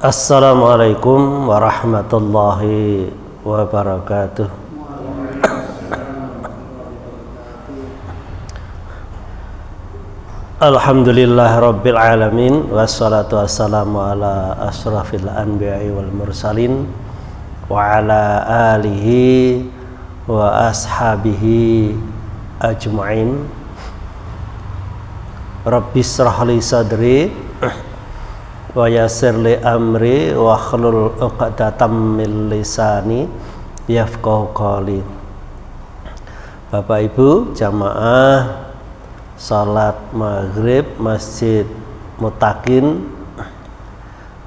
Assalamualaikum warahmatullahi wabarakatuh. Alhamdulillah rabbil alamin, wassalatu wassalamu ala asrafil anbiya'i wal mursalin wa ala alihi wa ashabihi ajma'in. Rabbis shrah li sadri wa yassir li amri wa hlul 'uqdatam min lisani yafqahu qawli. Bapak Ibu jamaah salat maghrib Masjid Muttaqin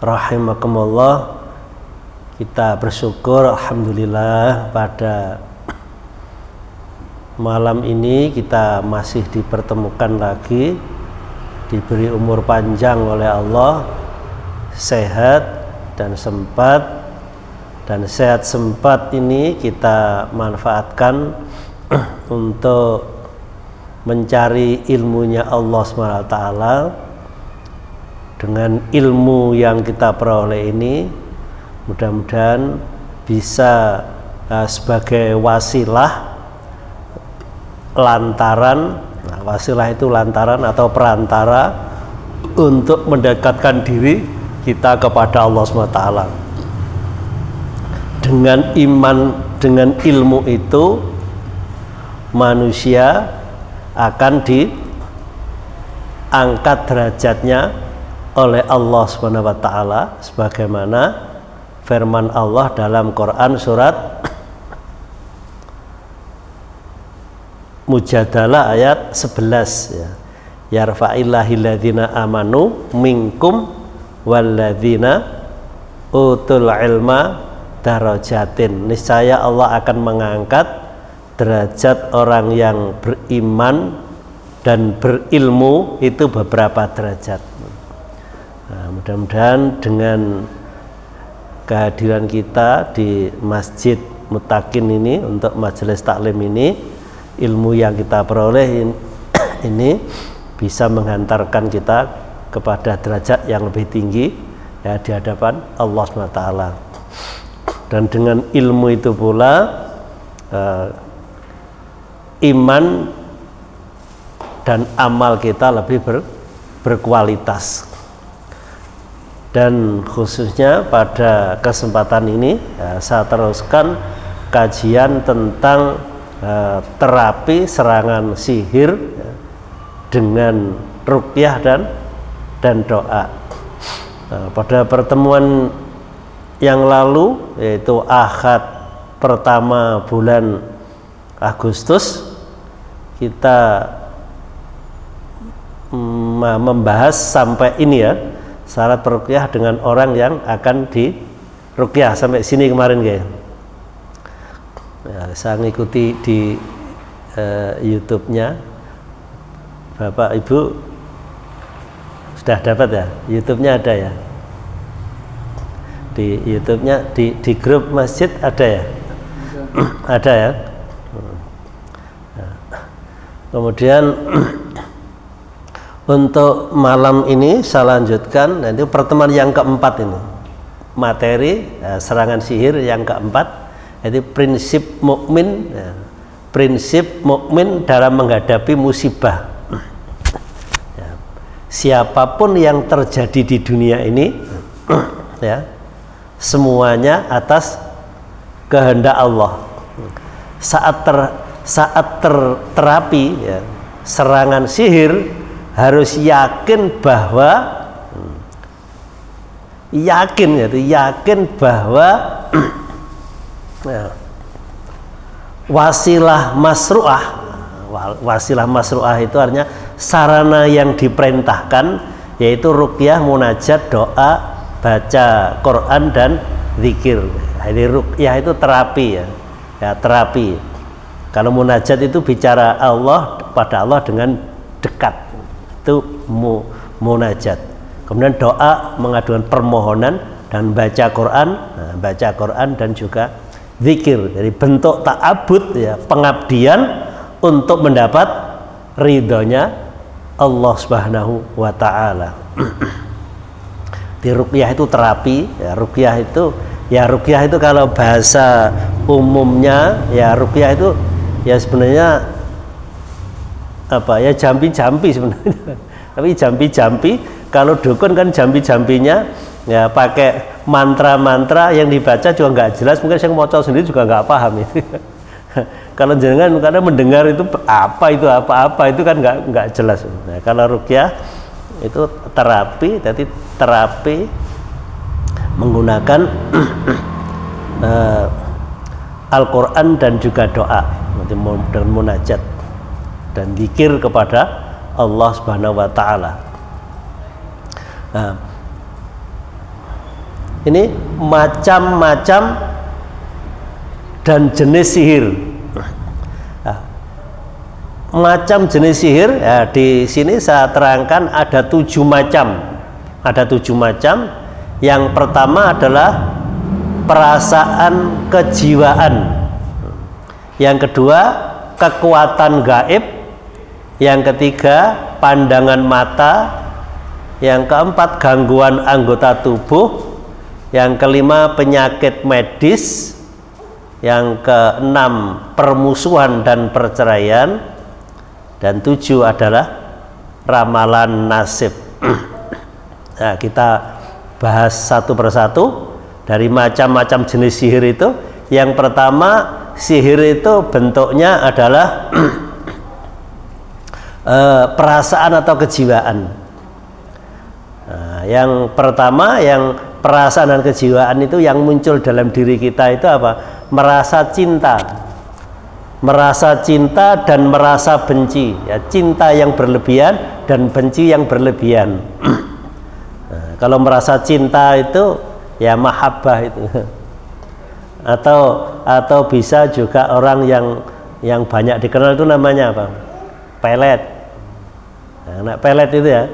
rahimakumullah, kita bersyukur alhamdulillah pada malam ini kita masih dipertemukan lagi, diberi umur panjang oleh Allah, sehat dan sempat, dan sehat sempat ini kita manfaatkan untuk mencari ilmunya Allah SWT. Dengan ilmu yang kita peroleh ini mudah-mudahan bisa sebagai wasilah, lantaran, wasilah itu lantaran atau perantara untuk mendekatkan diri kita kepada Allah SWT. Dengan iman, dengan ilmu itu manusia akan diangkat derajatnya oleh Allah SWT, sebagaimana firman Allah dalam Quran surat Mujadalah ayat 11 ya. Yarfa'illahil ladzina amanu minkum walladzina utul ilma darajatin. Niscaya Allah akan mengangkat derajat orang yang beriman dan berilmu itu beberapa derajat. Nah, mudah-mudahan dengan kehadiran kita di Masjid Muttaqin ini untuk majelis taklim ini, ilmu yang kita peroleh ini bisa menghantarkan kita kepada derajat yang lebih tinggi ya di hadapan Allah SWT. Dan dengan ilmu itu pula iman dan amal kita lebih berkualitas. Dan khususnya pada kesempatan ini saya teruskan kajian tentang terapi serangan sihir dengan ruqyah dan doa. Pada pertemuan yang lalu, yaitu Ahad pertama bulan Agustus, kita membahas sampai ini ya, syarat peruqyah dengan orang yang akan diruqyah. Sampai sini kemarin guys ya, saya ngikuti di YouTube-nya. Bapak Ibu sudah dapat ya, YouTube-nya ada ya, di YouTube-nya, di grup masjid ada ya, ada ya. Kemudian untuk malam ini saya lanjutkan, nanti pertemuan yang keempat ini, materi serangan sihir yang keempat, yaitu prinsip mukmin, prinsip mukmin dalam menghadapi musibah. Siapapun yang terjadi di dunia ini ya, semuanya atas kehendak Allah. Saat terapi ya, serangan sihir, harus yakin bahwa yakin bahwa ya, wasilah masru'ah itu artinya sarana yang diperintahkan, yaitu ruqyah, munajat, doa, baca Quran dan zikir. Jadi ruqyah itu terapi ya, terapi. Kalau munajat itu bicara Allah pada Allah dengan dekat, itu munajat. Kemudian doa, mengadukan permohonan, dan baca Quran dan juga zikir. Jadi bentuk ta'abud ya, pengabdian untuk mendapat ridhonya Allah Subhanahu wa ta'ala. Di ruqyah itu terapi, ya ruqyah itu kalau bahasa umumnya ya ruqyah itu ya sebenarnya apa ya, jampi-jampi sebenarnya. Tapi jampi-jampi, kalau dukun kan jampi-jampinya ya pakai mantra-mantra yang dibaca juga nggak jelas, mungkin saya mau sendiri juga nggak paham itu. Kalau jenengan karena mendengar itu apa-apa itu kan nggak jelas. Nah, kalau ruqyah itu terapi, jadi terapi menggunakan Al-Quran dan juga doa dengan munajat dan zikir kepada Allah Subhanahu wa Ta'ala. Nah, ini macam-macam dan jenis sihir. Nah, macam jenis sihir ya, di sini saya terangkan ada 7 macam. Ada 7 macam. Yang pertama adalah perasaan kejiwaan. Yang kedua kekuatan gaib. Yang ketiga pandangan mata. Yang keempat gangguan anggota tubuh. Yang kelima penyakit medis. Yang keenam permusuhan dan perceraian. Dan 7 adalah ramalan nasib. Nah, kita bahas satu persatu dari macam-macam jenis sihir itu. Yang pertama, sihir itu bentuknya adalah perasaan atau kejiwaan. Nah, yang pertama, yang perasaan dan kejiwaan itu yang muncul dalam diri kita itu apa? Merasa cinta dan merasa benci ya, cinta yang berlebihan dan benci yang berlebihan. Nah, kalau merasa cinta itu ya mahabbah itu. Atau bisa juga orang yang banyak dikenal itu namanya apa? Pelet. Nah, pelet itu ya,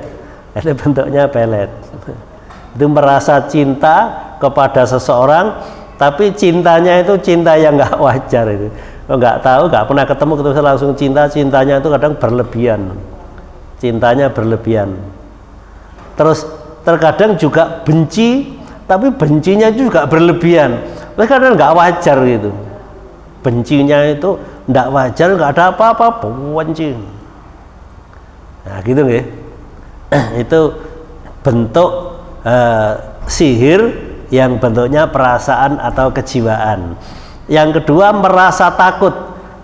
itu bentuknya pelet. Itu merasa cinta kepada seseorang, tapi cintanya itu cinta yang nggak wajar itu. Nggak tahu, nggak pernah ketemu langsung cintanya itu kadang berlebihan. Cintanya berlebihan. Terus terkadang juga benci, tapi bencinya juga berlebihan. Terus kadang nggak wajar gitu. Bencinya itu nggak wajar, nggak ada apa-apa, benci. Nah gitu nggih. Itu bentuk sihir yang bentuknya perasaan atau kejiwaan. Yang kedua merasa takut.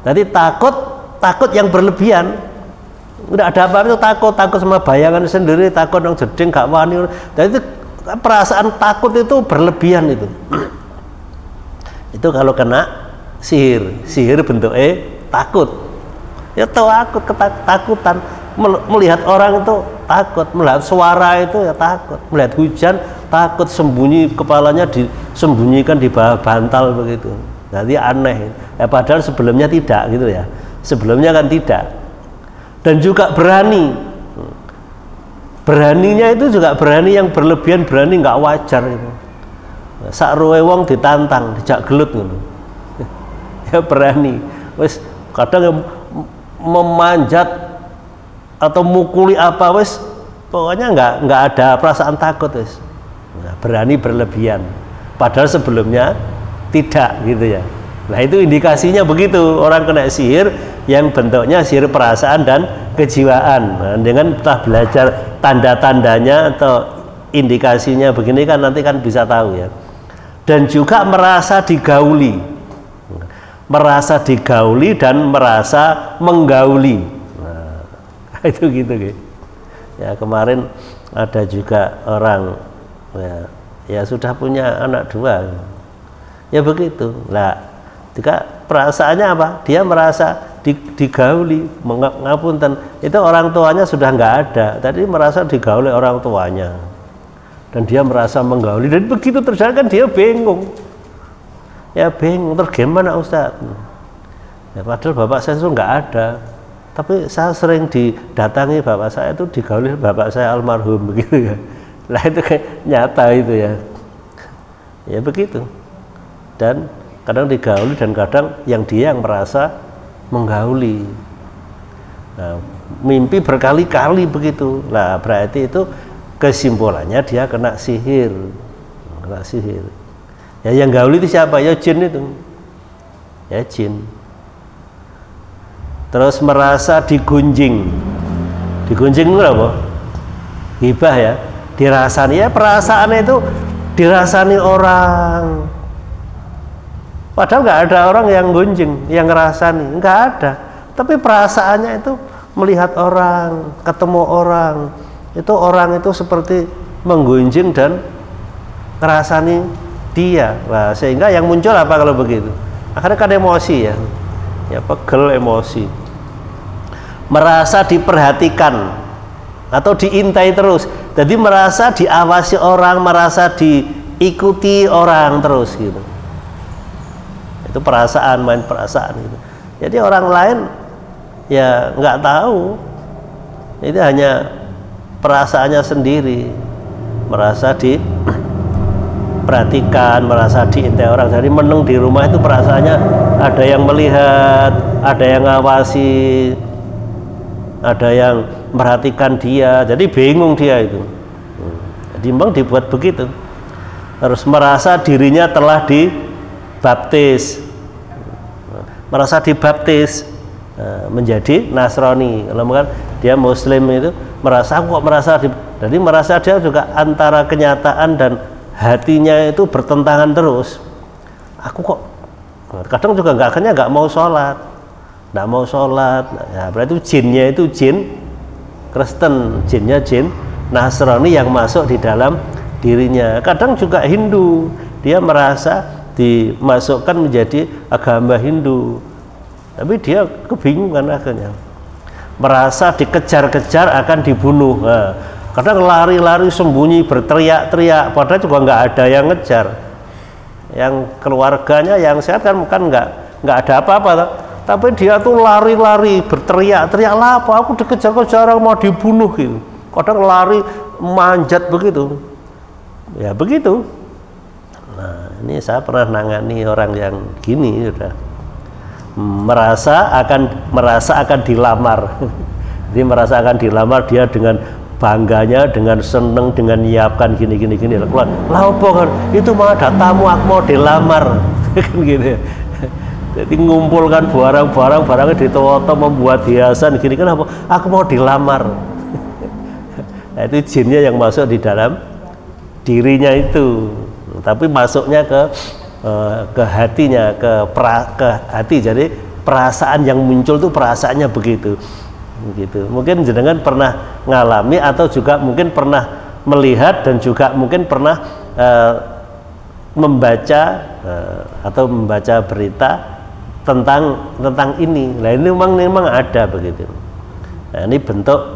Jadi takut yang berlebihan. Udah ada apa itu takut sama bayangan sendiri, takut yang jeding gak wani. Dan itu perasaan takut itu berlebihan itu. Itu kalau kena sihir bentuknya takut. Ya takut, ketakutan. Melihat orang itu takut, melihat suara itu ya takut, melihat hujan takut, sembunyi kepalanya disembunyikan di bawah bantal begitu. Jadi aneh. Ya, padahal sebelumnya tidak gitu ya. Sebelumnya kan tidak. Dan juga berani. Beraninya itu juga berani yang berlebihan, berani nggak wajar itu. Sak ruwe wong ditantang, dijak gelut gitu. Ya berani. Wis kadang memanjat atau mukuli apa wis pokoknya nggak ada perasaan takut wis. Nah, berani berlebihan. Padahal sebelumnya tidak gitu ya. Nah itu indikasinya begitu, orang kena sihir yang bentuknya sihir perasaan dan kejiwaan. Nah, dengan telah belajar tanda-tandanya atau indikasinya begini kan nanti kan bisa tahu ya. Dan juga merasa digauli dan merasa menggauli. Nah, itu gitu gitu. Ya kemarin ada juga orang ya sudah punya anak 2. Ya begitu. Nah, juga perasaannya apa? Dia merasa digauli, ngapunten. Itu orang tuanya sudah nggak ada. Tadi merasa digauli orang tuanya. Dan dia merasa menggauli. Dan begitu terjadi kan dia bingung. Ya bingung. Terus gimana Ustaz? Ya, padahal bapak saya itu nggak ada. Tapi saya sering didatangi bapak saya itu digauli bapak saya almarhum begitu ya. Lah itu kayak nyata itu ya. Ya begitu. Dan kadang digauli dan kadang yang dia yang merasa menggauli. Nah, mimpi berkali-kali begitu. Nah, berarti itu kesimpulannya dia kena sihir. Kena sihir. Ya yang gaul itu siapa? Ya jin itu. Ya jin. Terus merasa digunjing. Digunjing itu apa? Hibah ya. Dirasani, ya perasaan itu dirasani orang. Padahal nggak ada orang yang gunjing, yang ngerasani, nggak ada. Tapi perasaannya itu melihat orang, ketemu orang. Itu orang itu seperti menggunjing dan ngerasani dia. Nah, sehingga yang muncul apa kalau begitu? Akhirnya kan emosi ya. Ya pegel emosi. Merasa diperhatikan atau diintai terus. Jadi merasa diawasi orang, merasa diikuti orang terus gitu. Itu perasaan, main perasaan gitu. Jadi orang lain ya nggak tahu. Itu hanya perasaannya sendiri. Merasa diperhatikan, merasa diintai orang. Jadi meneng di rumah itu perasaannya ada yang melihat, ada yang ngawasi, ada yang memperhatikan dia. Jadi bingung dia itu. Jadi memang dibuat begitu. Harus merasa dirinya telah dibaptis, merasa dibaptis menjadi Nasrani. Kalau kan dia Muslim itu merasa kok merasa jadi merasa dia juga antara kenyataan dan hatinya itu bertentangan terus. Aku kok kadang juga nggak mau sholat, nggak mau sholat. Ya, berarti jinnya itu jin Kristen, jinnya jin Nasrani yang masuk di dalam dirinya. Kadang juga Hindu, dia merasa dimasukkan menjadi agama Hindu, tapi dia kebingungan akhirnya, merasa dikejar-kejar akan dibunuh. Nah, kadang lari-lari sembunyi berteriak-teriak, padahal juga nggak ada yang ngejar. Yang keluarganya yang sehat kan nggak ada apa-apa, tapi dia tuh lari-lari berteriak-teriak, lah apa aku dikejar-kejar mau dibunuh gitu. Kadang lari manjat begitu, ya begitu. Nah, ini saya pernah nangani orang yang gini, sudah merasa akan dilamar. Jadi merasa akan dilamar, dia dengan bangganya, dengan seneng, dengan nyiapkan gini. Lah apa kan? Itu mah ada tamu aku mau dilamar. Kan gitu. Jadi ngumpulkan barangnya ditoto membuat hiasan gini kan apa? Aku mau dilamar. Nah, itu jinnya yang masuk di dalam dirinya itu. Tapi masuknya ke hatinya, ke hati. Jadi perasaan yang muncul tuh perasaannya begitu. Mungkin jenengan pernah ngalami atau juga mungkin pernah melihat dan juga mungkin pernah membaca atau membaca berita tentang ini. Nah, ini memang ada begitu. Nah, ini bentuk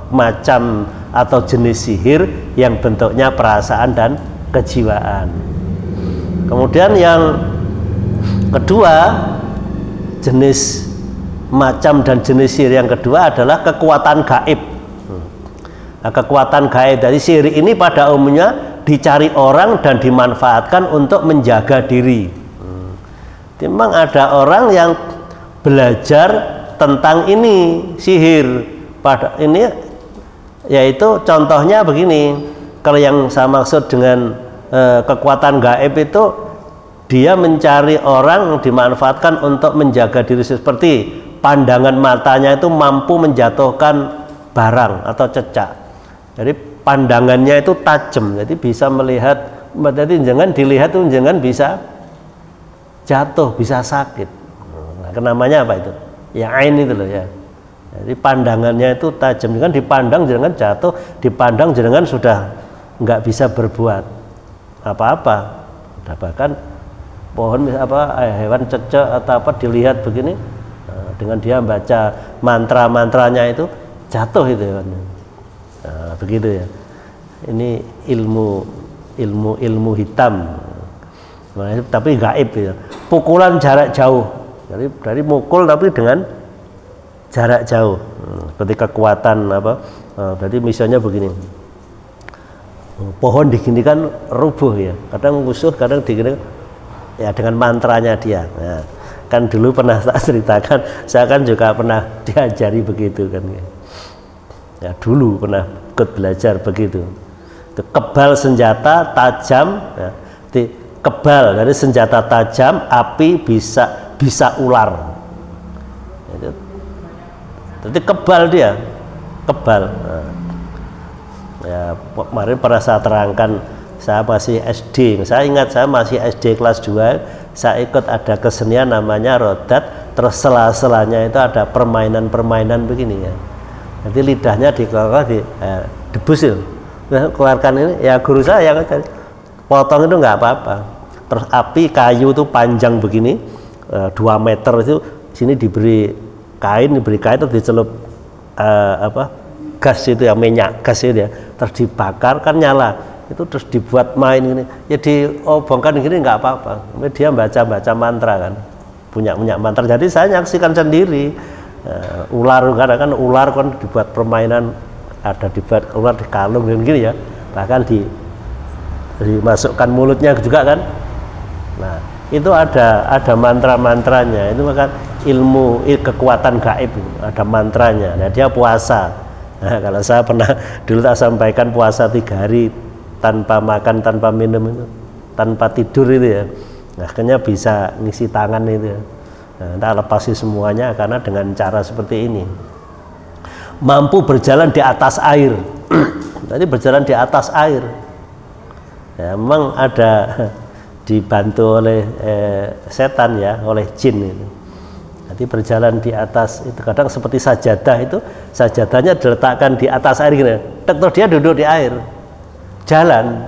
macam atau jenis sihir yang bentuknya perasaan dan kejiwaan. Kemudian yang kedua, jenis macam dan jenis sihir yang kedua adalah kekuatan gaib. Nah, kekuatan gaib dari sihir ini pada umumnya dicari orang dan dimanfaatkan untuk menjaga diri. Memang ada orang yang belajar tentang ini sihir. Pada ini yaitu contohnya begini. Kalau yang saya maksud dengan kekuatan gaib itu dia mencari orang dimanfaatkan untuk menjaga diri, seperti pandangan matanya itu mampu menjatuhkan barang atau cecak. Jadi pandangannya itu tajam, jadi bisa melihat. Jadi jangan dilihat tuh jangan bisa jatuh, bisa sakit. Nah, namanya apa itu? Ya ain itu loh ya. Jadi pandangannya itu tajam, jangan dipandang jangan jatuh, dipandang jangan sudah nggak bisa berbuat apa-apa. Bahkan pohon hewan cecek atau apa dilihat begini, dengan dia baca mantra-mantranya itu jatuh itu hewannya. Nah, begitu ya. Ini ilmu hitam. Nah, tapi gaib ya. Pukulan jarak jauh. Jadi dari mukul tapi dengan jarak jauh. Seperti kekuatan berarti misalnya begini. Pohon diginikan rubuh ya. Kadang musuh, kadang diginikan ya dengan mantranya dia. Nah, kan dulu pernah tak ceritakan, saya kan juga pernah diajari begitu kan. Ya dulu pernah ikut belajar begitu. Itu kebal senjata, tajam, ya. Kebal dari senjata tajam, api bisa ular. Jadi kebal dia, kebal. Nah, ya kemarin pernah saya terangkan, saya masih SD, saya ingat saya masih SD kelas 2, saya ikut ada kesenian namanya rodat, terus sela-selanya itu ada permainan-permainan begini ya. Nanti lidahnya debus itu, keluarkan ini, ya guru saya kan potong itu nggak apa-apa. Terus api kayu itu panjang begini 2 meter itu, sini diberi kain itu dicelup gas itu ya, minyak gas itu ya, terus dibakar kan nyala itu, terus dibuat main ini ya, diobongkan gini nggak apa-apa. Dia baca mantra kan, punya mantra. Jadi saya nyaksikan sendiri ular, karena kan ular kan dibuat permainan, ada dibuat ular di kalung dan gini ya, bahkan dimasukkan mulutnya juga kan. Nah itu ada mantra-mantranya, itu maka ilmu kekuatan gaib ada mantranya. Nah dia puasa, nah kalau saya pernah dulu tak sampaikan puasa 3 hari tanpa makan, tanpa minum itu, tanpa tidur itu ya, nah akhirnya bisa ngisi tangan itu ya. Nah, kita lepasi semuanya karena dengan cara seperti ini. Mampu berjalan di atas air. Tadi berjalan di atas air ya, memang ada dibantu oleh setan ya, oleh jin itu. Nanti berjalan di atas itu, kadang seperti sajadah itu, sajadahnya diletakkan di atas air gitu. Terus dia duduk di air, jalan.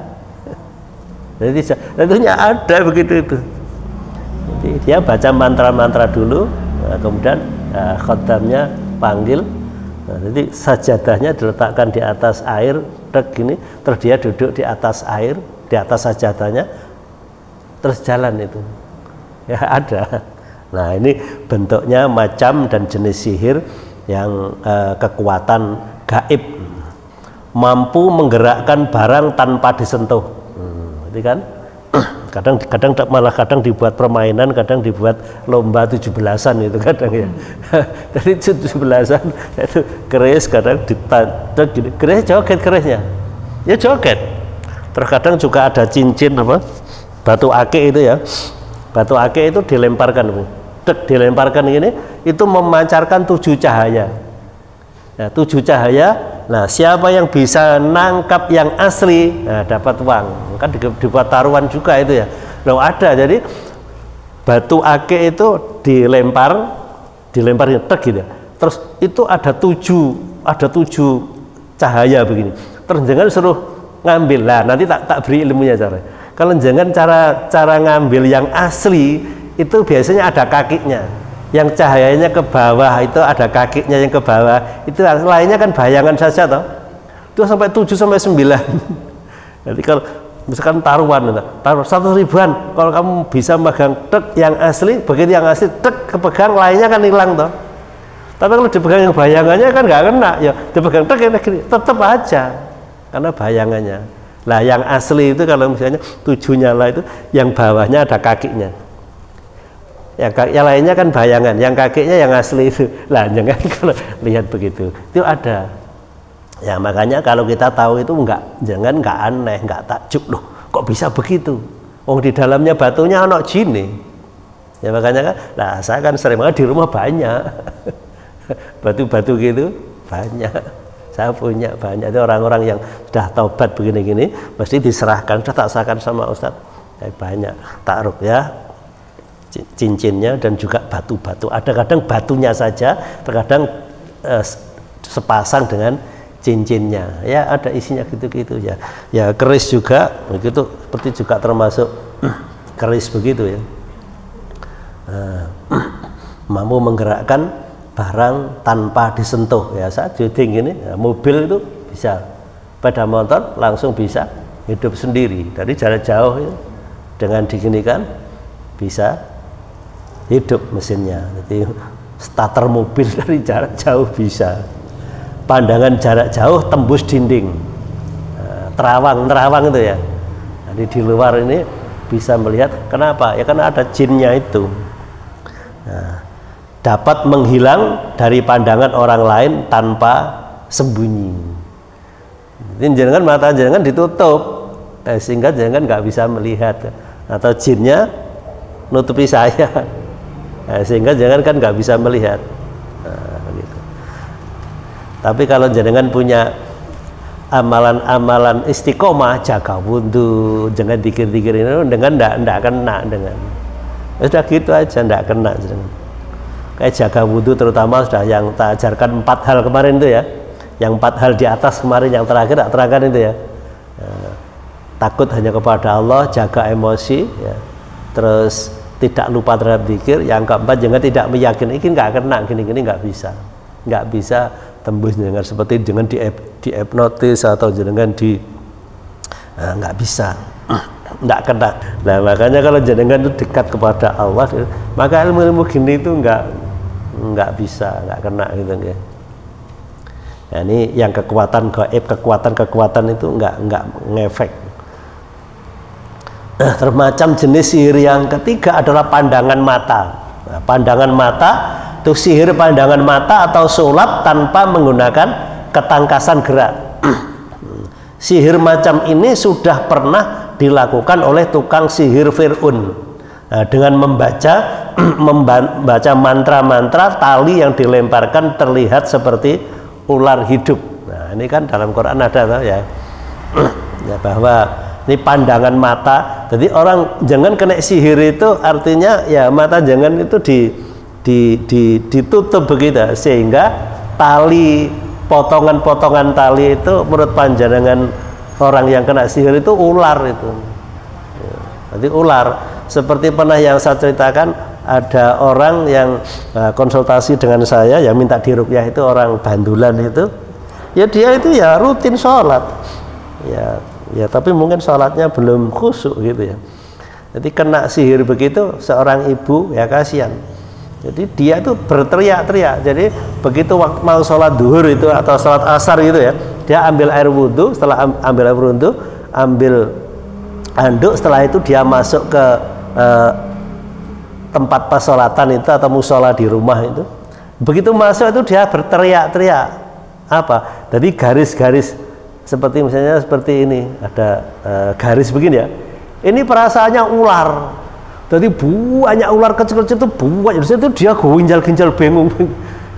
Jadi tentunya ada begitu itu. Jadi dia baca mantra-mantra dulu, nah, kemudian khodamnya panggil. Nah, jadi sajadahnya diletakkan di atas air, gini, terus dia duduk di atas air, di atas sajadahnya, terus jalan itu ya ada. Nah ini bentuknya macam dan jenis sihir yang kekuatan gaib, mampu menggerakkan barang tanpa disentuh. Itu kan kadang dibuat permainan, kadang dibuat lomba 17-an itu kadang ya. Jadi 17-an itu keris, kadang ditarik gini, keris joget, kerisnya ya joget. Terkadang juga ada cincin apa, batu ake itu ya, batu ake itu dilemparkan gini, itu memancarkan 7 cahaya. Nah, 7 cahaya. Nah, siapa yang bisa nangkap yang asli, nah, dapat uang. Kan dibuat taruhan juga itu ya. Loh ada, jadi batu ake itu dilempar gitu. Terus itu ada 7 cahaya begini. Terus jangan suruh ngambil. Lah nanti tak beri ilmunya cara. Kalau jangan cara ngambil yang asli itu biasanya ada kakinya, yang cahayanya ke bawah itu ada kakinya yang ke bawah, itu lainnya kan bayangan saja toh. Itu sampai 7 sampai 9. Jadi kalau misalkan taruhan 100.000-an, kalau kamu bisa megang yang asli, begitu yang asli kepegang, lainnya kan hilang toh. Tapi kalau dipegang yang bayangannya kan nggak kena ya, dipegang tetap aja karena bayangannya. Lah yang asli itu kalau misalnya 7 nyala itu, yang bawahnya ada kakinya, yang lainnya kan bayangan, yang kakinya yang asli itu. Lah jangan kalau lihat begitu, itu ada ya. Makanya kalau kita tahu itu jangan aneh, nggak takjub, loh kok bisa begitu, di dalamnya batunya anak jin nih ya. Makanya kan, nah saya kan sering banget di rumah banyak batu-batu gitu, banyak saya punya banyak. Itu orang-orang yang sudah taubat begini-gini mesti diserahkan, sudah tak serahkan sama Ustadz, banyak taruh ya, cincinnya dan juga batu-batu. Ada kadang batunya saja, terkadang sepasang dengan cincinnya ya, ada isinya gitu-gitu ya. Ya keris juga begitu, seperti juga termasuk keris begitu ya. Mampu menggerakkan barang tanpa disentuh ya. Saat jogging ini ya, mobil itu bisa, sepeda motor langsung bisa hidup sendiri dari jarak jauh ya. Dengan diginikan bisa hidup mesinnya. Jadi starter mobil dari jarak jauh bisa, pandangan jarak jauh tembus dinding, terawang itu ya. Jadi di luar ini bisa melihat. Kenapa ya? Karena ada jinnya itu. Nah, dapat menghilang dari pandangan orang lain tanpa sembunyi. Ini jenengan mata jenengan ditutup, sehingga jenengan nggak bisa melihat, atau jinnya nutupi saya, sehingga jenengan kan nggak bisa melihat. Gitu. Tapi kalau jenengan punya amalan-amalan istiqomah, jaga wudhu, jangan dikir-dikir ini, dengan ndak kena dengan. Sudah gitu aja, ndak kena. Kayak jaga wudhu terutama sudah yang tak ajarkan 4 hal kemarin itu ya, yang 4 hal di atas kemarin, yang terakhir tak terangkan itu ya. Takut hanya kepada Allah, jaga emosi, ya. Terus tidak lupa terhadap zikir. Yang keempat, jangan tidak meyakini, ini nggak kena, gini-gini nggak bisa tembus dengan seperti dengan di hipnotis atau dengan di nggak bisa. Nggak kena. Nah makanya kalau jenengan itu dekat kepada Allah, maka ilmu-ilmu gini itu nggak bisa, nggak kena gitu ya. Nah, ini yang kekuatan gaib, kekuatan itu nggak ngefek. Nah, termacam jenis sihir yang ketiga adalah pandangan mata. Nah, pandangan mata itu sihir pandangan mata atau sulap tanpa menggunakan ketangkasan gerak. Sihir macam ini sudah pernah dilakukan oleh tukang sihir Fir'aun, dengan membaca mantra-mantra, tali yang dilemparkan terlihat seperti ular hidup. Nah ini kan dalam Quran ada ya, ya bahwa ini pandangan mata. Jadi orang jangan kena sihir itu artinya ya mata jangan itu ditutup begitu, sehingga tali, potongan-potongan tali itu menurut panjangan orang yang kena sihir itu ular itu. Nanti ular, seperti pernah yang saya ceritakan, ada orang yang konsultasi dengan saya yang minta diruqyah, itu orang Bandulan itu. Ya dia itu ya rutin sholat. Ya tapi mungkin sholatnya belum khusyuk gitu ya. Jadi kena sihir begitu, seorang ibu ya kasihan. Jadi dia itu berteriak-teriak. Jadi begitu waktu mau sholat duhur itu atau sholat asar gitu ya, dia ambil air wudhu. Setelah ambil air wudhu, ambil handuk. Setelah itu dia masuk ke tempat pesolatan itu atau musola di rumah itu. Begitu masuk itu dia berteriak-teriak. Apa? Jadi garis-garis seperti misalnya seperti ini, ada garis begini ya. Ini perasaannya ular. Jadi banyak ular kecil-kecil itu banyak. Itu dia ginjal-ginjal bingung.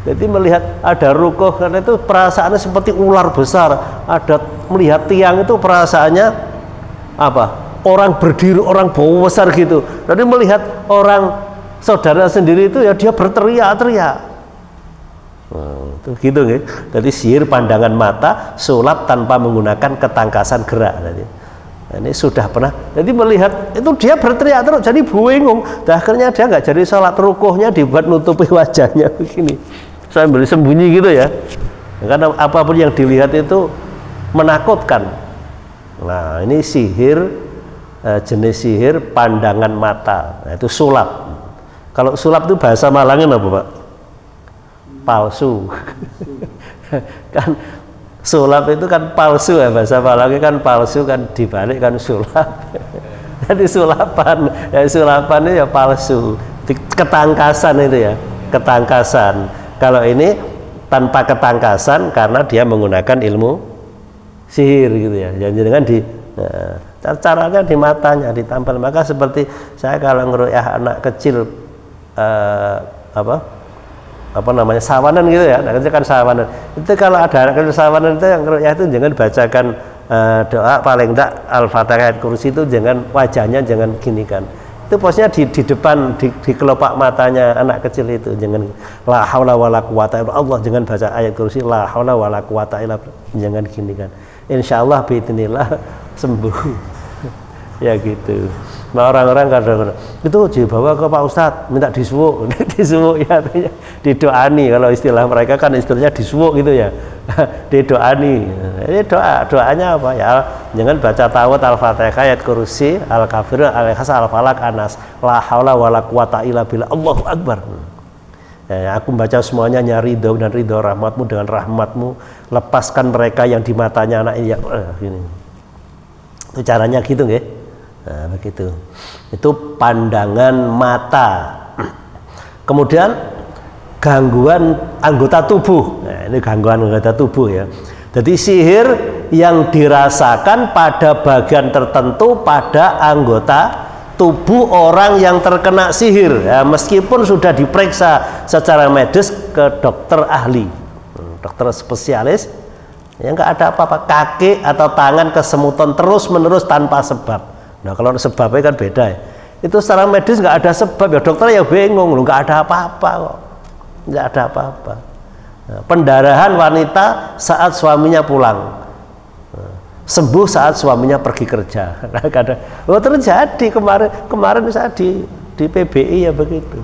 Jadi melihat ada rukuh karena itu perasaannya seperti ular besar. Ada melihat tiang itu perasaannya apa? Orang berdiri, orang bawa besar gitu. Jadi melihat orang saudara sendiri itu ya dia berteriak-teriak. Itu gitu ya. Jadi sihir pandangan mata, sulap tanpa menggunakan ketangkasan gerak. Nah, ini sudah pernah. Jadi melihat itu dia berteriak terus, jadi bingung. Dan akhirnya dia nggak jadi sholat, rukuhnya dibuat nutupi wajahnya begini, sambil sembunyi gitu ya. Karena apapun yang dilihat itu menakutkan. Nah ini sihir, jenis sihir pandangan mata. Nah, itu sulap. Kalau sulap itu bahasa Malangnya apa Pak? Palsu. Kan sulap itu kan palsu ya, bahasa Malangnya kan palsu, kan dibalik kan sulap. Jadi sulapan itu ya palsu, ketangkasan itu ya, ketangkasan. Kalau ini tanpa ketangkasan karena dia menggunakan ilmu sihir gitu ya. Jadi dengan caranya di matanya ditampal. Maka seperti saya kalau ngeruqyah anak kecil apa namanya sawanan gitu ya, anak kecil kan sawanan. Itu kalau ada anak kecil sawanan itu yang ngeruqyah itu jangan bacakan doa, paling enggak Al-Fatihah, kursi itu jangan, wajahnya jangan gini kan. Itu posnya di depan di kelopak matanya anak kecil itu, jangan la haula wala quwata illa Allah, jangan baca ayat kursi la haula wala quwata illa, jangan gini kan. Insyaallah biidznillah sembuh. Ya gitu. Nah orang-orang kadang-kadang itu dibawa ke Pak Ustadz, minta disuwuk, disuwuk ya artinya didoani. Kalau istilah mereka kan istilahnya disuwuk gitu ya, didoani. Ini doanya apa ya? Jangan baca tawat, Al-Fatihah, ayat kursi, Al-Kafirun, Al-Ikhlas, Al-Falaq, Anas, la haula wala quwata illa billah, Allahu Akbar. Ya, aku baca semuanya nyari ridho dan ridho rahmatmu, dengan rahmatmu lepaskan mereka yang di matanya anak ini. Gini. Itu caranya gitu nggih. Nah, begitu. Itu pandangan mata. Kemudian gangguan anggota tubuh. Nah, ini gangguan anggota tubuh ya. Jadi sihir yang dirasakan pada bagian tertentu pada anggota tubuh orang yang terkena sihir ya, meskipun sudah diperiksa secara medis ke dokter ahli, dokter spesialis, ya nggak ada apa-apa, kaki atau tangan kesemutan terus menerus tanpa sebab. Nah kalau sebabnya kan beda ya. Itu secara medis nggak ada sebab ya, dokter ya bingung loh, nggak ada apa-apa kok, nggak ada apa-apa. Nah, pendarahan wanita saat suaminya pulang, sembuh saat suaminya pergi kerja. Nah, kadang, oh terjadi kemarin saya di PBI ya begitu,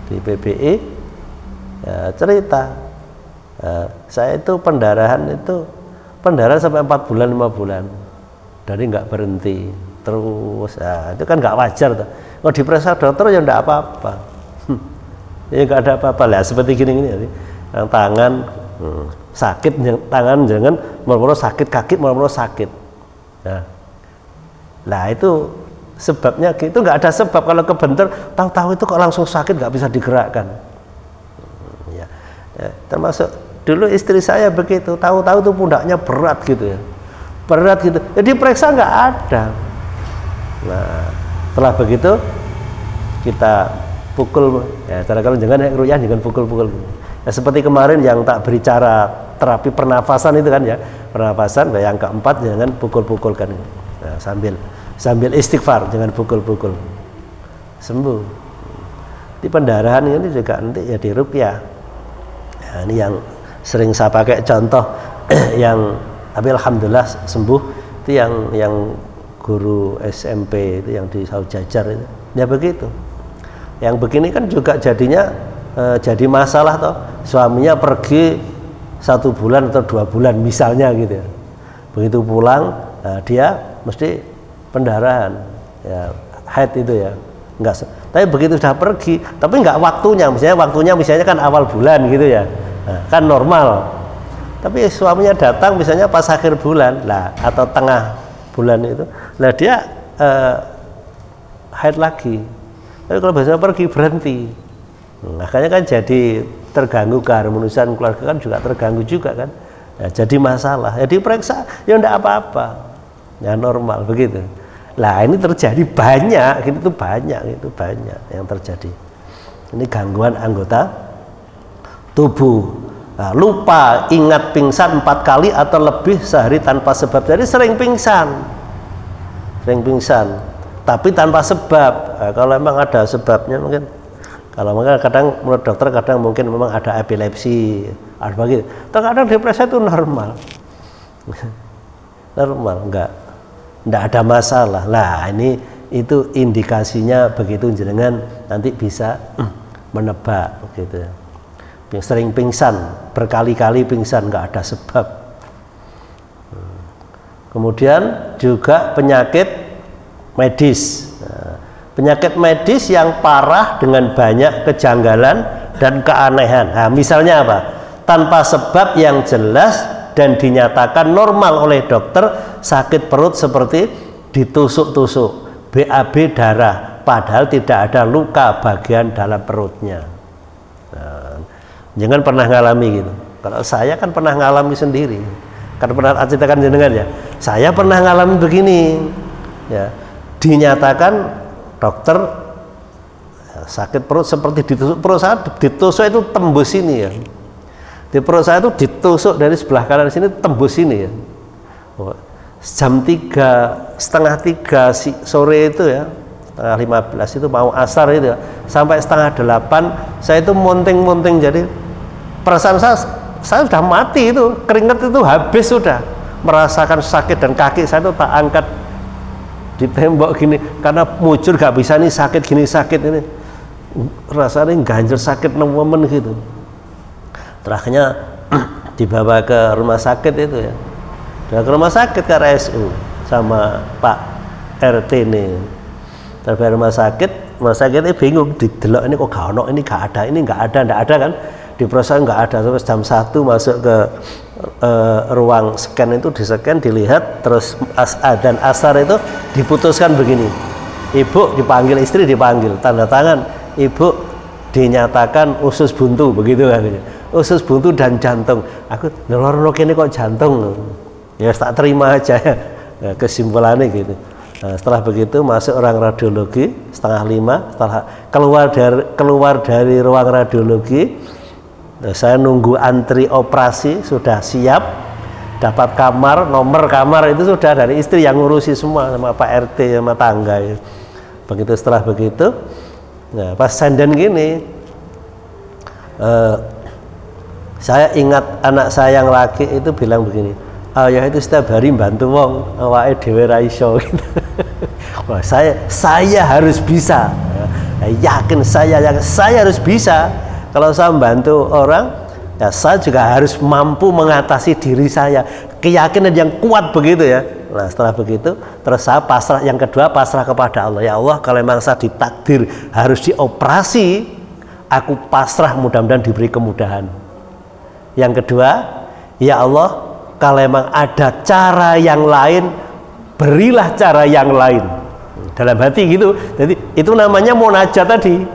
di PBI ya, cerita saya itu pendarahan sampai 4 bulan 5 bulan dari nggak berhenti terus ya, itu kan nggak wajar tuh. Kalau diperiksa dokter ya nggak apa-apa, ya nggak ada apa-apa lah, seperti gini yang tangan sakit, tangan jangan mulu-mulu sakit, kaki mulu-mulu sakit. Nah itu sebabnya gitu, nggak ada sebab. Kalau kebentur tahu-tahu itu kok langsung sakit, nggak bisa digerakkan ya, termasuk dulu istri saya begitu, tahu-tahu tuh pundaknya berat gitu ya, berat gitu, jadi periksa nggak ada. Nah setelah begitu kita pukul ya, kalau jangan rukyah jangan pukul-pukul ya, seperti kemarin yang tak beri cara terapi pernafasan itu kan ya, pernafasan yang keempat jangan pukul-pukulkan nah, sambil istighfar, jangan pukul-pukul, sembuh. Di pendarahan ini juga nanti ya di rukyah ya, ini yang sering saya pakai contoh yang tapi alhamdulillah sembuh itu yang guru SMP itu yang di Saujajar itu ya begitu. Yang begini kan juga jadinya jadi masalah toh, suaminya pergi 1 bulan atau 2 bulan misalnya gitu ya, begitu pulang dia mesti pendarahan ya, haid itu ya enggak, tapi begitu sudah pergi tapi enggak waktunya misalnya kan awal bulan gitu ya, nah, kan normal, tapi suaminya datang misalnya pas akhir bulan lah atau tengah bulan itu, lah dia haid lagi, tapi kalau biasanya pergi berhenti. Makanya kan jadi terganggu, keharmonisan keluarga kan juga terganggu juga kan ya, jadi masalah ya, diperiksa ya enggak apa-apa ya, normal begitu. Lah ini terjadi banyak gitu, banyak yang terjadi, ini gangguan anggota tubuh. Nah, lupa ingat pingsan 4 kali atau lebih sehari tanpa sebab, jadi sering pingsan tapi tanpa sebab. Nah, kalau memang ada sebabnya mungkin, kalau kadang menurut dokter kadang mungkin memang ada epilepsi, ada begitu. Terkadang depresi itu normal, enggak ada masalah. Lah ini itu indikasinya begitu, jenengan nanti bisa menebak gitu. Sering pingsan, berkali-kali pingsan enggak ada sebab. Kemudian juga penyakit medis. Penyakit medis yang parah dengan banyak kejanggalan dan keanehan. Nah, misalnya apa? Tanpa sebab yang jelas dan dinyatakan normal oleh dokter, sakit perut seperti ditusuk-tusuk, BAB darah, padahal tidak ada luka bagian dalam perutnya. Nah, jangan pernah ngalami gitu. Kalau saya kan pernah ngalami sendiri, kan pernah ceritakan jenengan ya. Saya pernah ngalami begini, ya, dinyatakan dokter sakit perut seperti ditusuk. Perut saya ditusuk itu tembus ini ya, di perut saya itu ditusuk dari sebelah kanan sini tembus ini ya. Jam 3:30 sore itu ya, 3:15 itu mau asar itu ya, sampai 7:30 saya itu monting-monting, jadi perasaan saya sudah mati, itu keringat itu habis, sudah merasakan sakit, dan kaki saya itu tak angkat di tembok gini karena mujur gak bisa nih, sakit gini, sakit ini rasanya ganjel sakit nemen gitu. Terakhirnya dibawa ke rumah sakit itu ya, ke rumah sakit ke RSU sama Pak RT nih. Terus rumah sakit ini bingung, didelok ini kok gak ono, ini gak ada, ini gak ada kan, di proses nggak ada. Terus jam 1 masuk ke ruang scan itu, di scan dilihat, terus dan asar itu diputuskan begini, ibu dipanggil, istri dipanggil, tanda tangan, ibu dinyatakan usus buntu, begitu kan, usus buntu dan jantung. Aku nelor ini kok jantung, Ya tak terima aja ya. Nah, kesimpulannya gitu. Nah, setelah begitu masuk orang radiologi 4:30. Setelah keluar dari ruang radiologi, saya nunggu antri operasi sudah siap, dapat kamar, nomor kamar itu sudah dari istri yang ngurusi semua sama Pak RT sama tangga ya. Begitu setelah begitu, nah pas senden gini, saya ingat anak saya yang laki itu bilang begini, ayah itu setiap hari bantu wong, awake dhewe ra iso gitu. Wah, saya harus bisa, yakin saya harus bisa. Kalau saya membantu orang, ya saya juga harus mampu mengatasi diri saya, keyakinan yang kuat begitu ya. Nah setelah begitu terus saya pasrah, yang kedua pasrah kepada Allah. Ya Allah, kalau memang saya ditakdir harus dioperasi, aku pasrah, mudah-mudahan diberi kemudahan. Yang kedua, ya Allah, kalau memang ada cara yang lain, berilah cara yang lain. Dalam hati gitu. Jadi itu namanya munajat tadi,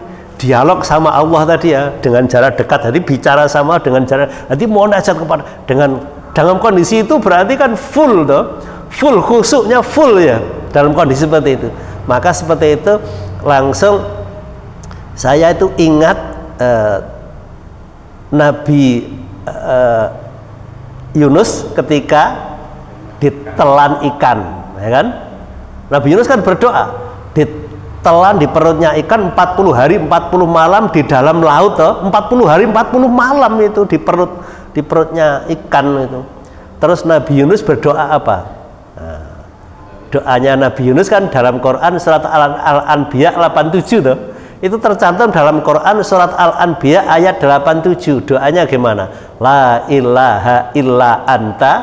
dialog sama Allah tadi ya, dengan jarak dekat. Jadi bicara sama dengan jarak, nanti munajat kepada dengan dalam kondisi itu berarti kan full toh, full khusyuknya full ya dalam kondisi seperti itu. Maka seperti itu langsung saya itu ingat Nabi Yunus ketika ditelan ikan, ya kan? Nabi Yunus kan berdoa, ditelan di perutnya ikan 40 hari 40 malam di dalam laut toh, 40 hari 40 malam itu di perutnya ikan itu. Terus Nabi Yunus berdoa apa? Nah, doanya Nabi Yunus kan dalam Quran surat Al-Anbiya 87 toh. Itu tercantum dalam Quran surat Al-Anbiya ayat 87. Doanya gimana? La ilaha illa anta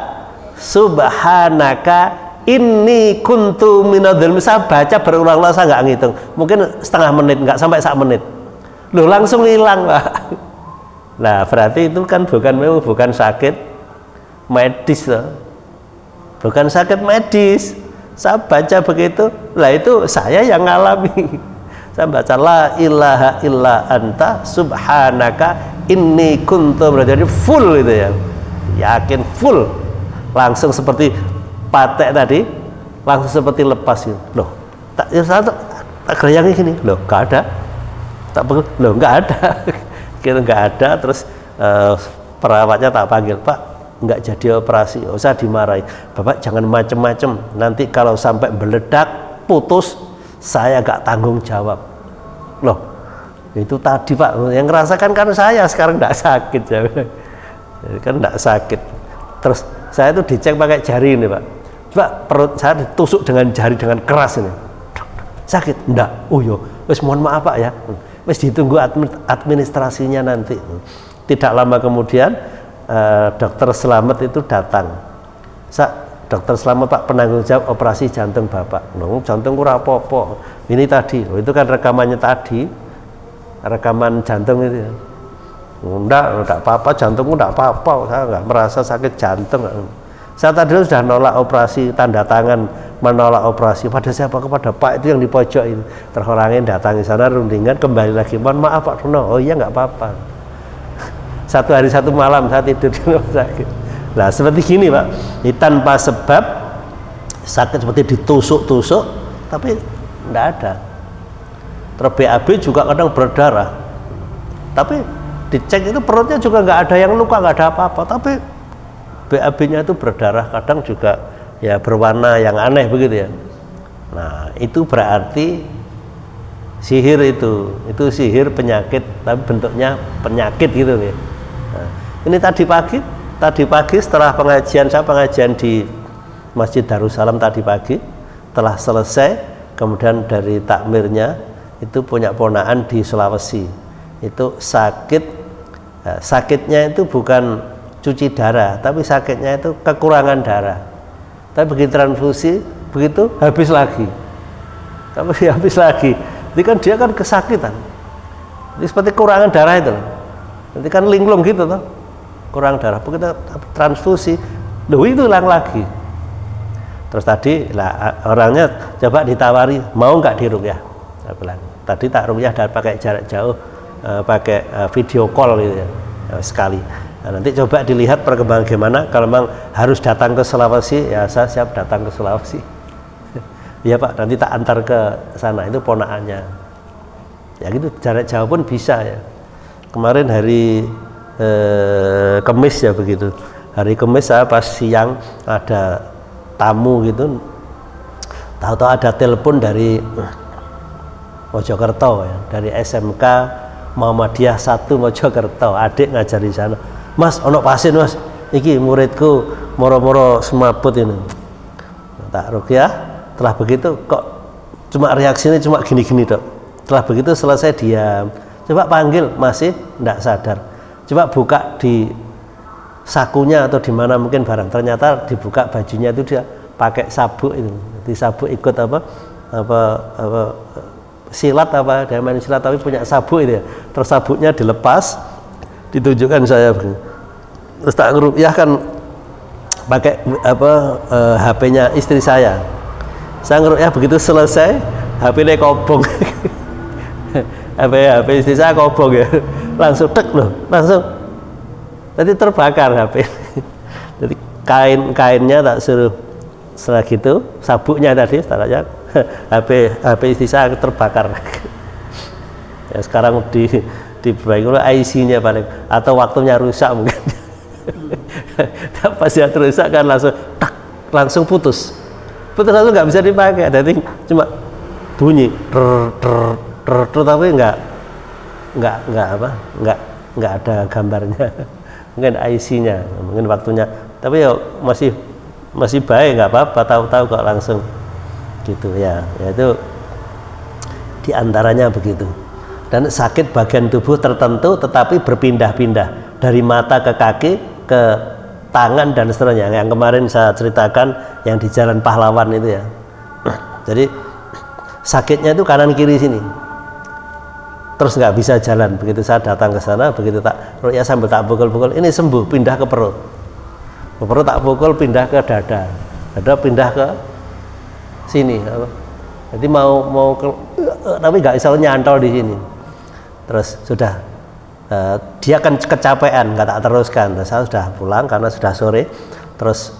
subhanaka inni kuntu minadzalimin. Saya baca berulang-ulang, saya nggak ngitung, mungkin setengah menit, nggak sampai 1 menit. Loh langsung hilang Pak. Nah berarti itu kan bukan sakit medis loh. Bukan sakit medis. Saya baca begitu, lah itu saya yang ngalami. Saya baca la ilaha illa anta subhanaka inni kuntu, jadi full itu ya, yakin full, langsung seperti patek tadi, langsung seperti lepas gitu. Loh, saya tak gerayangi gini, loh nggak ada, tak pegel, loh nggak ada, gitu nggak ada. Terus perawatnya tak panggil, Pak nggak jadi operasi, usah dimarahi, Bapak jangan macem-macem, nanti kalau sampai meledak putus saya nggak tanggung jawab. Loh itu tadi Pak yang ngerasakan kan saya, sekarang nggak sakit ya. Kan nggak sakit. Terus saya itu dicek pakai jari ini Pak, coba perut saya ditusuk dengan jari dengan keras ini, sakit enggak? Oh yo wes mohon maaf Pak ya, wes ditunggu administrasinya nanti. Tidak lama kemudian dokter Slamet itu datang. Dokter Slamet, Pak penanggung jawab operasi jantung Bapak. Loh, jantung kurang apa-apa. Ini tadi, loh, itu kan rekamannya tadi, rekaman jantung itu. Enggak apa-apa, jantungku enggak apa-apa, saya enggak merasa sakit jantung. Saya tadi sudah nolak operasi, tanda tangan menolak operasi. Pada siapa? Kepada Pak itu yang di pojok itu. Terus orangnya datangi sana, rundingan, kembali lagi. Mohon maaf Pak Dono, oh iya enggak apa-apa. 1 hari 1 malam saya tidur di rumah sakit. Nah seperti gini Pak, ini tanpa sebab sakit seperti ditusuk-tusuk, tapi enggak ada. Terus BAB juga kadang berdarah, tapi dicek itu perutnya juga nggak ada yang luka, nggak ada apa-apa, tapi BAB-nya itu berdarah, kadang juga ya berwarna yang aneh begitu ya. Nah itu berarti sihir, itu sihir penyakit, tapi bentuknya penyakit gitu ya. Nah, ini tadi pagi setelah pengajian, saya pengajian di Masjid Darussalam tadi pagi, telah selesai, kemudian dari takmirnya itu punya ponaan di Sulawesi, itu sakitnya itu bukan cuci darah, tapi sakitnya itu kekurangan darah. Tapi begitu transfusi, begitu habis lagi, tapi habis lagi. Jadi kan dia kan kesakitan, jadi seperti kekurangan darah itu. Nanti kan linglung gitu tuh, kurang darah. Begitu transfusi, loh itu hilang lagi. Terus tadi lah orangnya coba ditawari, mau nggak diruqyah? Saya bilang, tadi tak ruqyah dan pakai jarak jauh, pakai video call gitu ya, sekali. Nah, nanti coba dilihat perkembangan gimana. Kalau memang harus datang ke Sulawesi, ya saya siap datang ke Sulawesi. Iya Pak, nanti tak antar ke sana, itu ponakannya. Ya gitu, jarak jauh pun bisa ya. Kemarin hari Kemis ya begitu. Hari Kemis saya pas siang ada tamu gitu, tahu-tahu ada telepon dari Mojokerto ya, dari SMK Muhammadiyah 1 Mojokerto, adik ngajar di sana. Mas, ono pasien mas, iki muridku moro-moro semaput ini. Tak rukyah, setelah begitu kok cuma reaksinya cuma gini-gini dok. Setelah begitu selesai diam. Coba panggil, masih tidak sadar. Coba buka di sakunya atau di mana mungkin barang. Ternyata dibuka bajunya itu dia pakai sabuk itu. Di sabuk ikut apa silat apa, dia main silat tapi punya sabuk itu ya. Terus sabuknya dilepas, ditunjukkan saya begini. Terus tak ngerukyah kan pakai HP-nya istri saya ngerukyah, begitu selesai HP-nya kobong. HP istri saya kobong ya, langsung tek loh, langsung tadi terbakar HP. Jadi kainnya tak suruh setelah gitu, sabuknya tadi setelahnya HP istri saya terbakar. Ya sekarang diperbaiki IC-nya paling, atau waktunya rusak mungkin. Pas ya rusak kan langsung putus langsung nggak bisa dipakai. Jadi cuma bunyi tapi nggak ada gambarnya. Mungkin IC-nya, mungkin waktunya, tapi ya masih baik, nggak apa-apa, tahu-tahu kok langsung gitu ya. Itu diantaranya begitu. Dan sakit bagian tubuh tertentu tetapi berpindah-pindah dari mata ke kaki ke tangan dan seterusnya, yang kemarin saya ceritakan yang di Jalan Pahlawan itu ya. Jadi sakitnya itu kanan kiri sini, terus nggak bisa jalan. Begitu saya datang ke sana, begitu tak rukyah sambil tak pukul-pukul, ini sembuh, pindah ke perut tak pukul, pindah ke dada pindah ke sini. Jadi mau ke, tapi nggak bisa nyantol di sini. Terus sudah dia kan kecapean, nggak tak teruskan. Terus saya sudah pulang karena sudah sore. Terus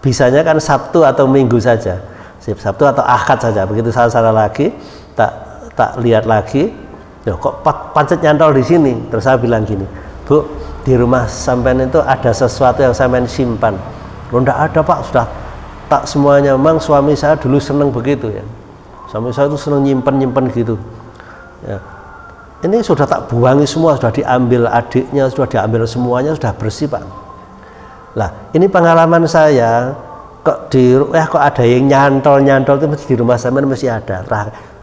bisanya kan Sabtu atau Minggu saja, Sabtu atau Ahad saja. Begitu saya sana lagi, tak lihat lagi, loh kok pancet nyantol di sini. Terus saya bilang gini, Bu, di rumah sampean itu ada sesuatu yang sampean simpan. Loh enggak ada Pak, sudah tak semuanya. Memang suami saya dulu seneng begitu ya. Suami saya itu seneng nyimpen gitu ya. Ini sudah tak buangi semua, sudah diambil adiknya, sudah diambil semuanya, sudah bersih Pak. Lah ini pengalaman saya, kok kok ada yang nyantol itu di rumah sampean mesti ada.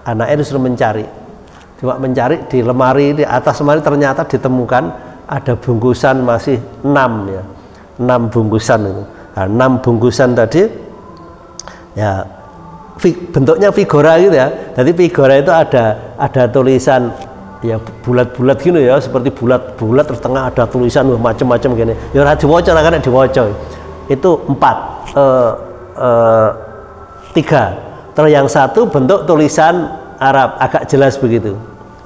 Anaknya disuruh mencari, coba mencari di lemari, di atas lemari ternyata ditemukan ada bungkusan masih 6 ya, 6 bungkusan itu. Nah, 6 bungkusan tadi ya bentuknya figura gitu ya. Jadi figura itu ada tulisan ya bulat-bulat gini ya, seperti bulat-bulat terus tengah ada tulisan macam-macam gini. Ya ora diwaca, kan diwaca. Itu 4 3. Terus yang satu bentuk tulisan Arab agak jelas begitu.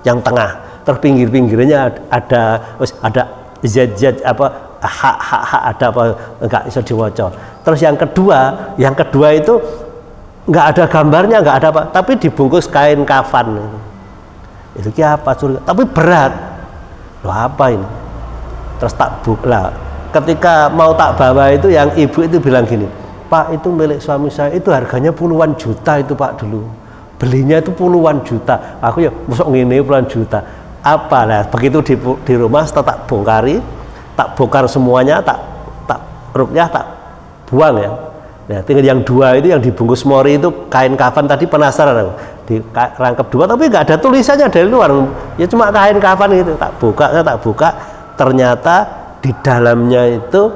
Yang tengah. Terus pinggir-pinggirnya ada z apa hak ada apa enggak bisa diwaca. Terus yang kedua itu nggak ada gambarnya, nggak ada apa, tapi dibungkus kain kafan. Itu apa surga? Tapi berat. Loh apa ini? Terus tak buka. Ketika mau tak bawa itu, yang ibu itu bilang gini, Pak, itu milik suami saya, itu harganya puluhan juta itu Pak dulu. Belinya itu puluhan juta. Aku ya masuk ngene puluhan juta. Apa lah? Begitu di rumah setelah tak bongkar semuanya, tak rukyah, tak buang ya. Nah, tinggal yang 2 itu yang dibungkus mori itu kain kafan tadi, penasaran aku. Dirangkap 2 tapi nggak ada tulisannya dari luar, ya cuma kain kafan gitu. Tak buka, ternyata di dalamnya itu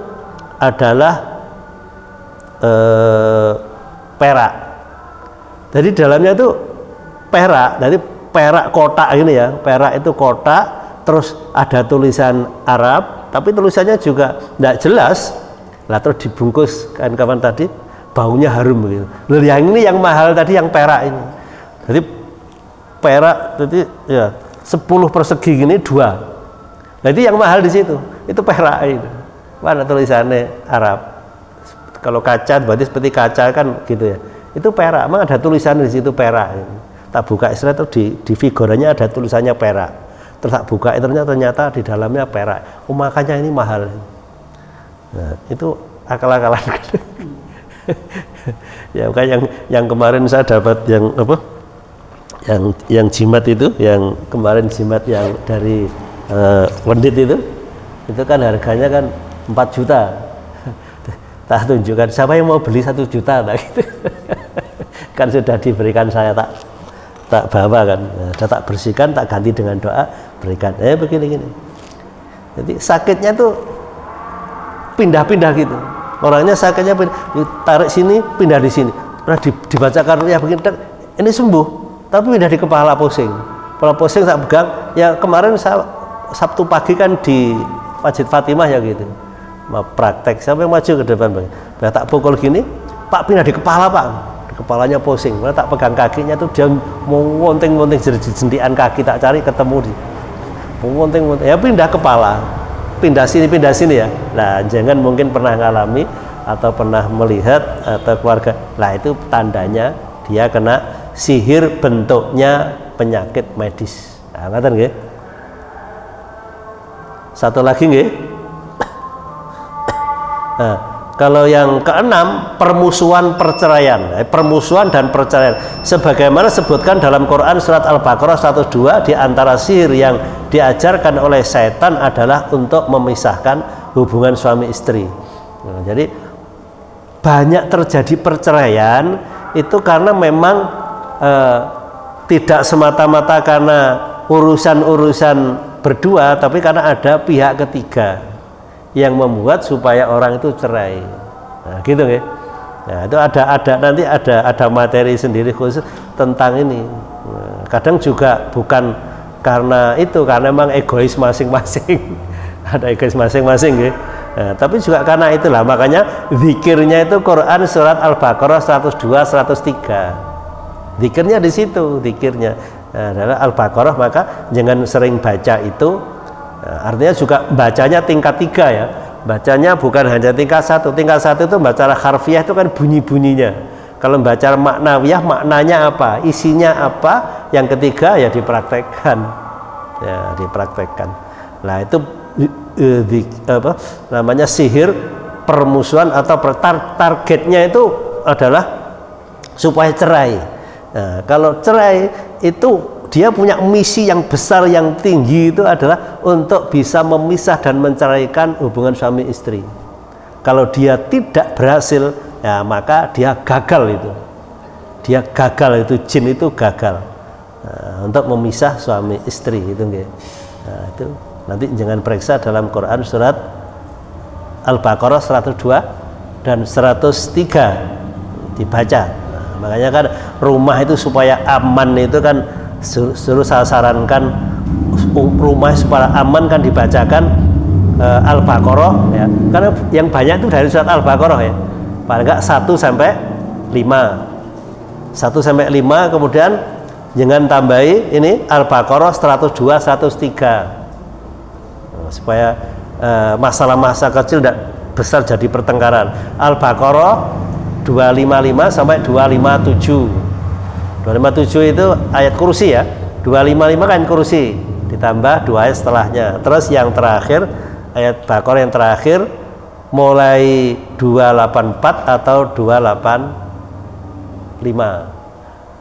adalah perak. Jadi dalamnya itu perak, jadi perak kotak ini ya, perak itu kotak, terus ada tulisan Arab, tapi tulisannya juga tidak jelas. Lah terus dibungkus kain kafan tadi, baunya harum begitu. Loh, yang ini yang mahal tadi yang perak ini. Jadi perak, jadi ya 10 persegi gini 2. Nah itu yang mahal di situ. itu perak itu. Mana tulisannya Arab. Kalau kaca berarti seperti kaca kan gitu ya. Itu perak, memang ada tulisan di situ perak. Tak buka Israel itu di figurannya ada tulisannya perak. Terus tak buka itu ternyata di dalamnya perak. Oh makanya ini mahal. Nah, itu akal-akalan. Ya kan yang kemarin saya dapat yang apa? Yang jimat itu, yang kemarin jimat yang dari Wendit itu kan harganya kan 4 juta. Tak tunjukkan siapa yang mau beli 1 juta nah, gitu. Kan sudah diberikan saya tak bawa kan, sudah tak bersihkan, tak ganti dengan doa, berikan begini jadi sakitnya tuh pindah-pindah gitu, orangnya sakitnya tarik sini pindah di sini, nah dibacakan ya begini ini sembuh tapi pindah di kepala pusing tak pegang ya. Kemarin saya Sabtu pagi kan di Masjid Fatimah ya gitu, mau praktek siapa yang maju ke depan bang, tak pukul gini Pak pindah di kepala Pak, di kepalanya pusing, malah tak pegang kakinya tuh dia mau ngonting jendian kaki, tak cari ketemu di mau ngonting ya pindah kepala, pindah sini ya. Nah jangan mungkin pernah ngalami atau pernah melihat atau keluarga, lah itu tandanya dia kena sihir bentuknya penyakit medis. Nah, ngeten nggih. Satu lagi nggih. Nah, kalau yang keenam permusuhan perceraian, permusuhan dan perceraian sebagaimana sebutkan dalam Quran surat Al-Baqarah 102, di antara sihir yang diajarkan oleh setan adalah untuk memisahkan hubungan suami istri. Nah, jadi banyak terjadi perceraian itu karena memang tidak semata-mata karena urusan-urusan berdua, tapi karena ada pihak ketiga yang membuat supaya orang itu cerai. Nah, gitu ya. Nah, itu nanti ada materi sendiri khusus tentang ini. Nah, kadang juga bukan karena itu, karena memang egois masing-masing. Ada egois masing-masing ya. Nah, tapi juga karena itulah makanya zikirnya itu Quran surat Al-Baqarah 102 103. Zikirnya di situ, zikirnya adalah Al-Baqarah, maka jangan sering baca itu. Nah, artinya juga bacanya tingkat 3 ya, bacanya bukan hanya tingkat 1. Tingkat 1 itu baca harfiah itu kan bunyi-bunyinya. Kalau baca maknawiyah maknanya apa, isinya apa. Yang ketiga ya dipraktekkan, ya dipraktekkan. Nah itu apa namanya sihir permusuhan atau targetnya itu adalah supaya cerai. Nah, kalau cerai itu dia punya misi yang besar yang tinggi, itu adalah untuk bisa memisah dan menceraikan hubungan suami istri. Kalau dia tidak berhasil, ya maka dia gagal itu. Dia gagal itu, jin itu gagal untuk memisah suami istri itu. Nah, itu nanti jangan periksa dalam Quran surat Al-Baqarah 102 dan 103 dibaca. Nah, makanya kan rumah itu supaya aman itu kan suruh saya sarankan rumah supaya aman kan dibacakan Al-Baqarah ya. Karena yang banyak itu dari surat Al-Baqarah ya. Paling enggak 1 sampai 5. 1 sampai 5 kemudian jangan tambahi ini Al-Baqarah 102 103. Supaya masalah-masalah kecil tidak besar jadi pertengkaran. Al-Baqarah 255 sampai 257. 257 itu ayat kursi ya, 255 kan kursi ditambah 2 ayat setelahnya. Terus yang terakhir ayat Baqarah yang terakhir mulai 284 atau 285.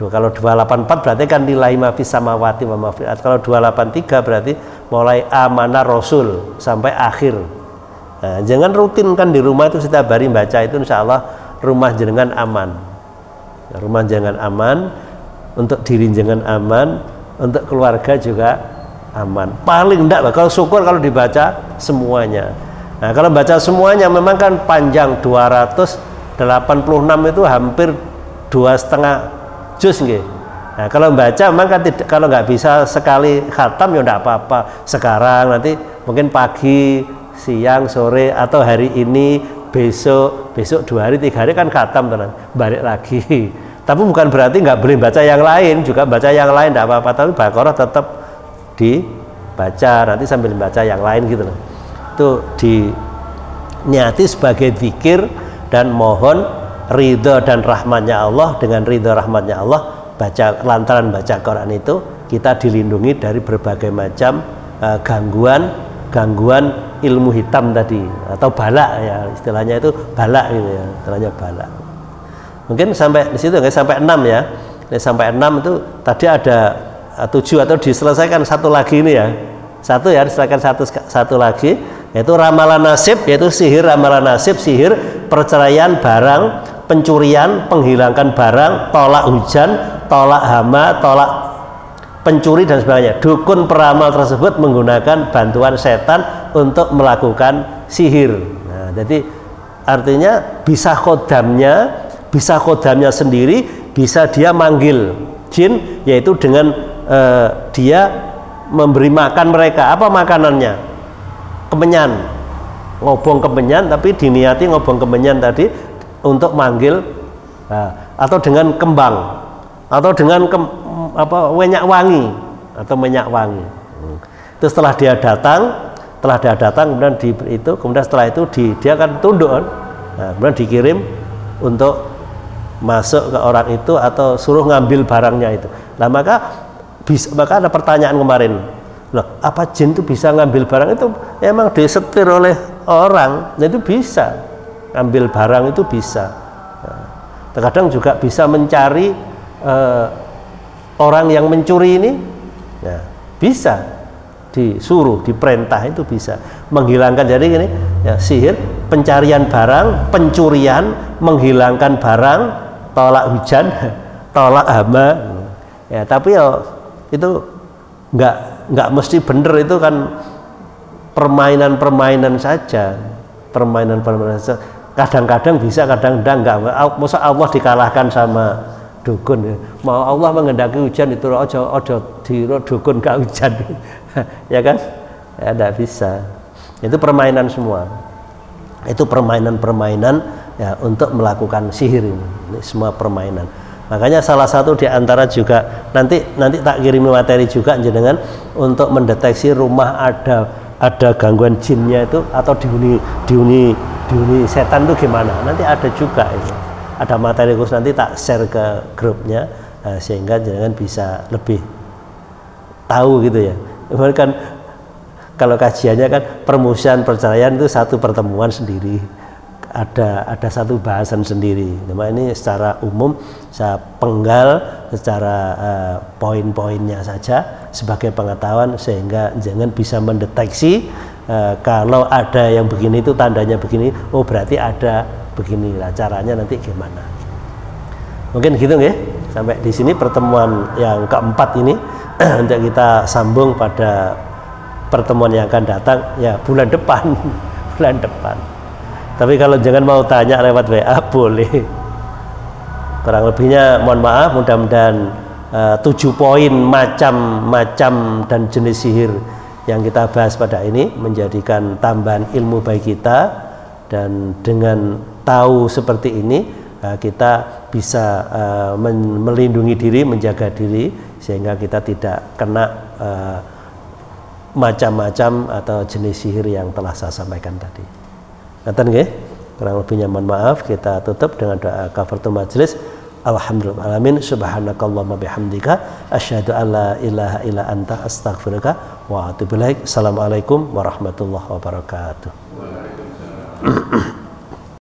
Kalau 284 berarti kan nilai ma fis samawati wa ma fil ardh. Kalau 283 berarti mulai amanah Rasul sampai akhir. Nah, jangan rutin kan di rumah itu setiap hari baca itu, insya Allah rumah jenengan aman. Rumah jangan aman, untuk diri jangan aman, untuk keluarga juga aman. Paling enggak kalau syukur kalau dibaca semuanya. Nah, kalau baca semuanya memang kan panjang 286 itu hampir 2,5 juz nggih. Nah, kalau baca memang kan tidak, kalau nggak bisa sekali khatam ya enggak apa-apa. Sekarang nanti mungkin pagi, siang, sore atau hari ini, besok 2 hari 3 hari kan khatam tenan, balik lagi. Tapi bukan berarti nggak boleh baca yang lain, juga baca yang lain tidak apa-apa, tapi Baqarah tetap dibaca, nanti sambil baca yang lain gitu loh. itu diniati sebagai zikir dan mohon ridho dan rahmatnya Allah. Dengan ridho rahmatnya Allah, lantaran baca Quran itu kita dilindungi dari berbagai macam gangguan ilmu hitam tadi, atau balak ya, istilahnya itu balak gitu ya, istilahnya balak. Mungkin sampai di situ, nggak sampai 6 ya. Sampai 6 itu tadi ada 7, atau diselesaikan satu lagi ini ya. Satu ya, diselesaikan satu lagi, yaitu ramalan nasib, yaitu sihir ramalan nasib, sihir perceraian barang, pencurian, penghilangkan barang, tolak hujan, tolak hama, tolak pencuri dan sebagainya. Dukun peramal tersebut menggunakan bantuan setan untuk melakukan sihir. Nah, jadi artinya bisa khodamnya sendiri, bisa dia manggil jin, yaitu dengan dia memberi makan mereka. Apa makanannya? Kemenyan, ngobong kemenyan, tapi diniati ngobong kemenyan tadi untuk manggil, atau dengan kembang, atau dengan minyak wangi, atau minyak wangi. Itu setelah dia datang kemudian kemudian setelah itu dia akan tunduk, kemudian dikirim untuk masuk ke orang itu atau suruh ngambil barangnya itu. Nah, maka ada pertanyaan kemarin, loh, apa jin itu bisa ngambil barang? Itu emang disetir oleh orang, nah, itu bisa ngambil barang, itu bisa. Terkadang juga bisa mencari orang yang mencuri ini, ya, bisa disuruh, diperintah, itu bisa menghilangkan. Jadi gini ya, sihir pencarian barang, pencurian, menghilangkan barang, tolak hujan, tolak hama ya. Tapi ya itu nggak mesti bener, itu kan permainan saja, kadang-kadang bisa, kadang-kadang enggak. Masa Allah dikalahkan sama dukun? Mau Allah menghendaki hujan itu ojo diro dukun gak hujan ya kan, ya enggak bisa. Itu permainan semua, itu permainan ya untuk melakukan sihir ini semua permainan. Makanya salah satu di antara juga nanti tak kirim materi juga jenengan untuk mendeteksi rumah ada gangguan jinnya itu, atau dihuni setan itu gimana, nanti ada juga itu. Ada materi khusus, nanti tak share ke grupnya, sehingga jangan bisa lebih tahu gitu ya. Kan kalau kajiannya kan permusuhan perceraian itu satu pertemuan sendiri, ada satu bahasan sendiri. Nah, ini secara umum saya penggal secara poin-poinnya saja sebagai pengetahuan, sehingga jangan bisa mendeteksi kalau ada yang begini itu tandanya begini, oh berarti ada begini. Nah, caranya nanti gimana? Mungkin gitu ya. Sampai di sini pertemuan yang keempat ini. Untuk kita sambung pada pertemuan yang akan datang ya, bulan depan. Bulan depan. Tapi kalau jangan mau tanya lewat WA boleh. Kurang lebihnya mohon maaf, mudah-mudahan 7 poin macam-macam dan jenis sihir yang kita bahas pada ini menjadikan tambahan ilmu bagi kita, dan dengan tahu seperti ini kita bisa melindungi diri, menjaga diri, sehingga kita tidak kena macam-macam atau jenis sihir yang telah saya sampaikan tadi. Ngaten nggih, kurang lebihnya mohon maaf. Kita tutup dengan doa kafaratul majelis. Alhamdulillah alamin, subhanakallahumma bihamdika asyhadu an la ilaha illa anta astaghfiruka wa atubu ilaik. Assalamualaikum warahmatullahi wabarakatuh.